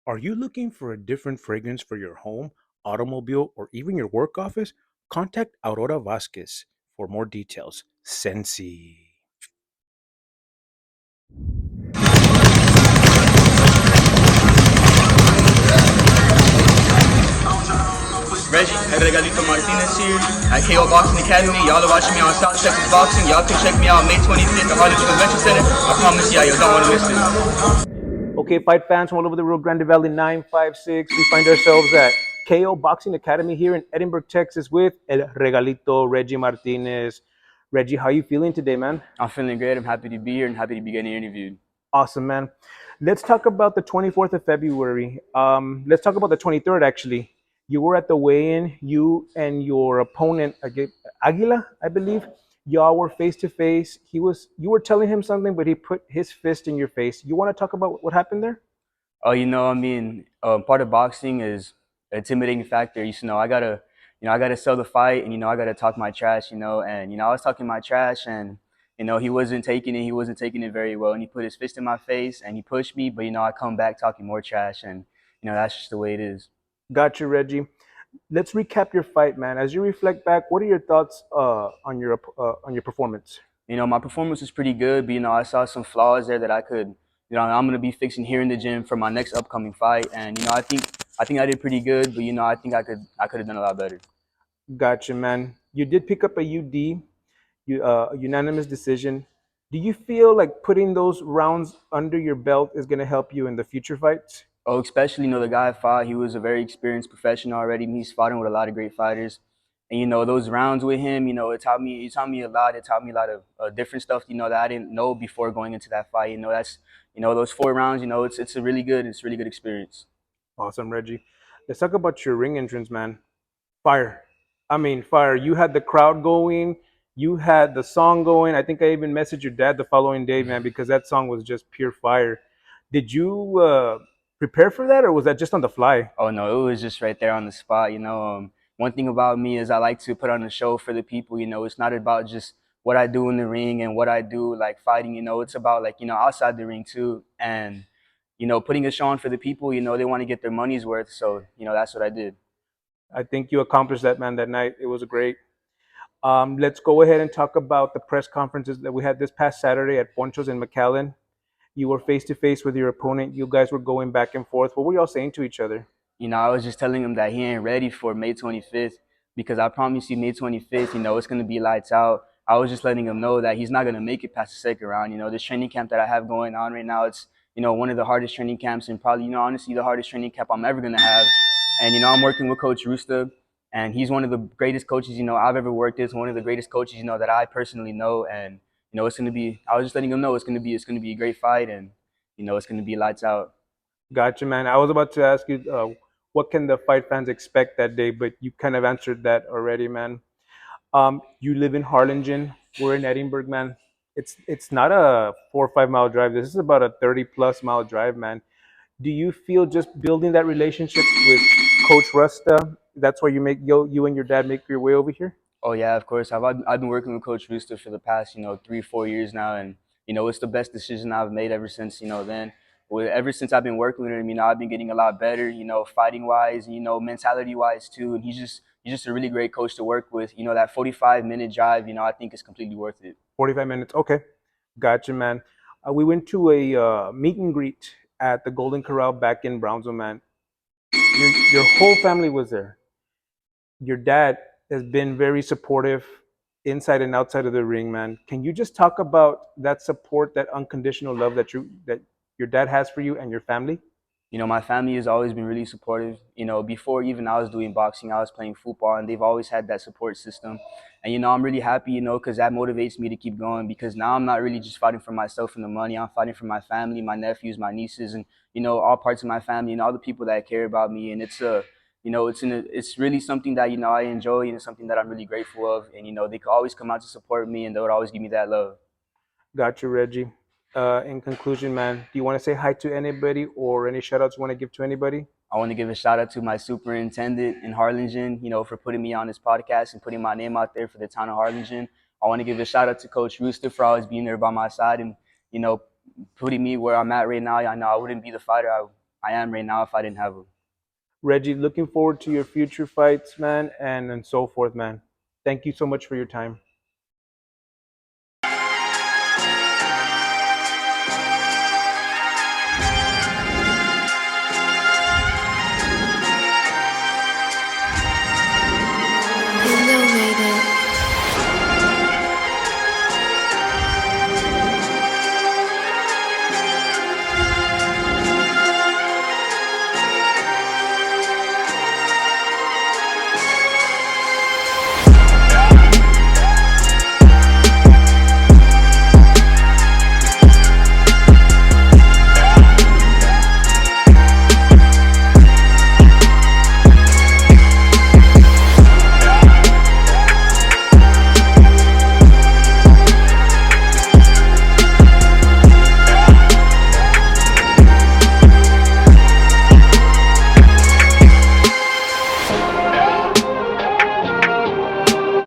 Are you looking for a different fragrance for your home, automobile, or even your work office? Contact Aurora Vasquez for more details. Sensi. Reggie, Regalito Martinez here at KO Boxing Academy. Y'all are watching me on South Texas Boxing. Y'all can check me out May 25th at Harlingen Convention Center. I promise you don't want to miss this. Okay, fight fans from all over the Rio Grande Valley 956. We find ourselves at KO Boxing Academy here in Edinburgh, Texas with El Regalito, Reggie Martinez. Reggie, how you feeling today, man? I'm feeling great. I'm happy to be here and happy to be getting interviewed. Awesome, man. Let's talk about the 24th of February. Let's talk about the 23rd, actually. You were at the weigh-in, you and your opponent, Aguila, I believe. Y'all were face to face. You were telling him something, but he put his fist in your face. You want to talk about what happened there? Oh, part of boxing is an intimidating factor. I gotta sell the fight, and I gotta talk my trash. And I was talking my trash, and he wasn't taking it. He wasn't taking it very well, and he put his fist in my face, and he pushed me. But I come back talking more trash, and that's just the way it is. Got you, Reggie. Let's recap your fight, man. As you reflect back, what are your thoughts on your performance? My performance was pretty good, but I saw some flaws there that I'm gonna be fixing here in the gym for my next upcoming fight. And I think I did pretty good, but I think I could have done a lot better. Gotcha, man. You did pick up a UD, a unanimous decision. Do you feel like putting those rounds under your belt is going to help you in the future fights? Oh, especially the guy I fought. He was a very experienced professional already. And he's fighting with a lot of great fighters. And those rounds with him, it taught me a lot. It taught me a lot of different stuff, that I didn't know before going into that fight. That's those 4 rounds. It's a really good experience. Awesome, Reggie. Let's talk about your ring entrance, man. Fire. I mean, fire. You had the crowd going. You had the song going. I think I even messaged your dad the following day, man, because that song was just pure fire. Did you prepare for that, or was that just on the fly? Oh no, it was just right there on the spot. One thing about me is I like to put on a show for the people. It's not about just what I do in the ring and what I do like fighting. It's about like outside the ring too, and putting a show on for the people. They want to get their money's worth, so that's what I did. I think you accomplished that, man, that night. It was great. Let's go ahead and talk about the press conferences that we had this past Saturday at Poncho's in McAllen. You were face to face with your opponent. You guys were going back and forth. What were y'all saying to each other? I was just telling him that he ain't ready for May 25th because I promise you, May 25th, it's going to be lights out. I was just letting him know that he's not going to make it past the second round. This training camp that I have going on right now, it's, one of the hardest training camps and probably, honestly, the hardest training camp I'm ever going to have. And, I'm working with Coach Rusta, and he's one of the greatest coaches, I've ever worked with, one of the greatest coaches, that I personally know. And, it's going to be, I was just letting him know it's going to be a great fight and, it's going to be lights out. Gotcha, man. I was about to ask you what can the fight fans expect that day, but you kind of answered that already, man. You live in Harlingen. We're in Edinburgh, man. It's not a 4 or 5 mile drive. This is about a 30+ mile drive, man. Do you feel just building that relationship with Coach Rusta? That's why you and your dad make your way over here. Oh yeah, of course. I've been working with Coach Rooster for the past 3-4 years now, and it's the best decision I've made ever since then. Well, ever since I've been working with him, I've been getting a lot better, fighting wise, mentality wise too. And he's just a really great coach to work with. That 45-minute drive, I think is completely worth it. 45 minutes. Okay. Gotcha, man. We went to a meet and greet at the Golden Corral back in Brownsville, man. Your whole family was there. Your dad has been very supportive inside and outside of the ring, man. Can you just talk about that support, that unconditional love that your dad has for you and your family? My family has always been really supportive. Before even I was doing boxing, I was playing football, and they've always had that support system. And I'm really happy, because that motivates me to keep going. Because now I'm not really just fighting for myself and the money. I'm fighting for my family, my nephews, my nieces, and all parts of my family and all the people that care about me. And it's really something that I enjoy, and it's something that I'm really grateful of. And they could always come out to support me, and they would always give me that love. Got you, Reggie. In conclusion, man, do you want to say hi to anybody or any shout outs you want to give to anybody? I want to give a shout out to my superintendent in Harlingen, for putting me on this podcast and putting my name out there for the town of Harlingen. I want to give a shout out to Coach Rooster for always being there by my side and, you know, putting me where I'm at right now. I know I wouldn't be the fighter I am right now if I didn't have him. Reggie, looking forward to your future fights, man, and so forth, man. Thank you so much for your time.